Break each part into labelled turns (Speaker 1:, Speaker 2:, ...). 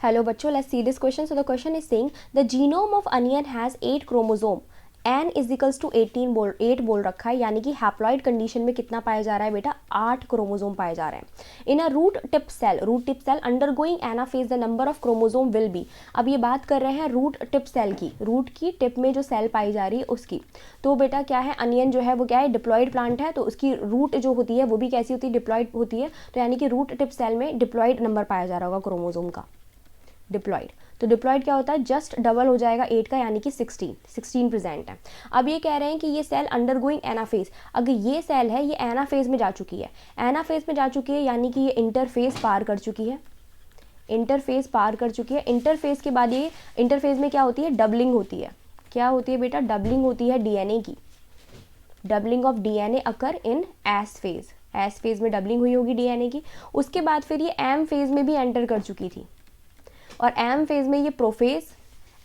Speaker 1: Hello बच्चों, let's see this question. So the question is saying the genome of onion has 8 chromosome. N is equals to 8 बोल रखा है, यानी कि haploid condition में कितना पाया जा रहा है बेटा, 8 क्रोमोसोम पाए जा रहे हैं. In a root tip cell undergoing anaphase the number of chromosome will be. अब ये बात कर रहे हैं रूट टिप सेल की, रूट की टिप में जो सेल पाई जा रही है उसकी. तो बेटा क्या है, अनियन जो है वो क्या है, डिप्लॉइड प्लांट है, तो उसकी रूट जो होती है वो भी कैसी होती है, डिप्लॉइड होती है. तो यानी कि रूट टिप सेल में डिप्लॉइड नंबर पाया जा रहा होगा क्रोमोसोम का, डिप्लॉइड. तो डिप्लॉइड क्या होता है, जस्ट डबल हो जाएगा 8 का, यानी कि 16 प्रेजेंट है. अब ये कह रहे हैं कि ये सेल अंडरगोइंग एनाफेज. अगर ये सेल है ये एनाफेज में जा चुकी है, एनाफेज में जा चुकी है यानी कि ये इंटरफेज पार कर चुकी है, इंटरफेज पार कर चुकी है. इंटरफेज के बाद ये इंटरफेज में क्या होती है, डबलिंग होती है. क्या होती है बेटा, डबलिंग होती है डीएनए की. Doubling of DNA occur in S phase. S phase में डबलिंग हुई होगी डीएनए की. उसके बाद फिर ये एम फेज में भी एंटर कर चुकी थी, और एम फेज में ये प्रोफेज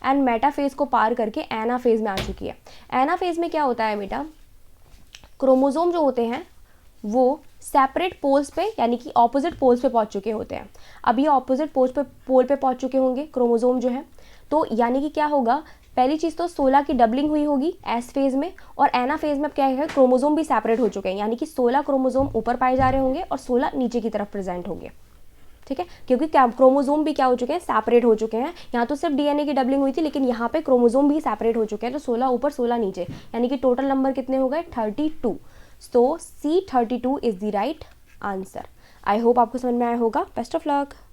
Speaker 1: एंड मेटाफेज को पार करके एना फेज में आ चुकी है. एना फेज में क्या होता है बेटा, क्रोमोसोम जो होते हैं वो सेपरेट पोल्स पे यानी कि ऑपोजिट पोल्स पे पहुंच चुके होते हैं. अब ये ऑपोजिट पोल पे पहुंच चुके होंगे क्रोमोसोम जो है, तो यानी कि क्या होगा, पहली चीज़ तो 16 की डबलिंग हुई होगी एस फेज में, और एना फेज में क्या है, क्रोमोसोम भी सेपरेट हो चुके हैं, यानी कि 16 क्रोमोसोम ऊपर पाए जा रहे होंगे और 16 नीचे की तरफ प्रेजेंट होंगे. ठीक है, क्योंकि क्रोमोसोम भी क्या हो चुके हैं, सेपरेट हो चुके हैं. यहाँ तो सिर्फ डीएनए की डबलिंग हुई थी, लेकिन यहाँ पे क्रोमोसोम भी सेपरेट हो चुके हैं. तो 16 ऊपर 16 नीचे, यानी कि टोटल नंबर कितने हो गए, 32. सो C 32 is the right answer. I hope आपको समझ में आया होगा. Best of luck.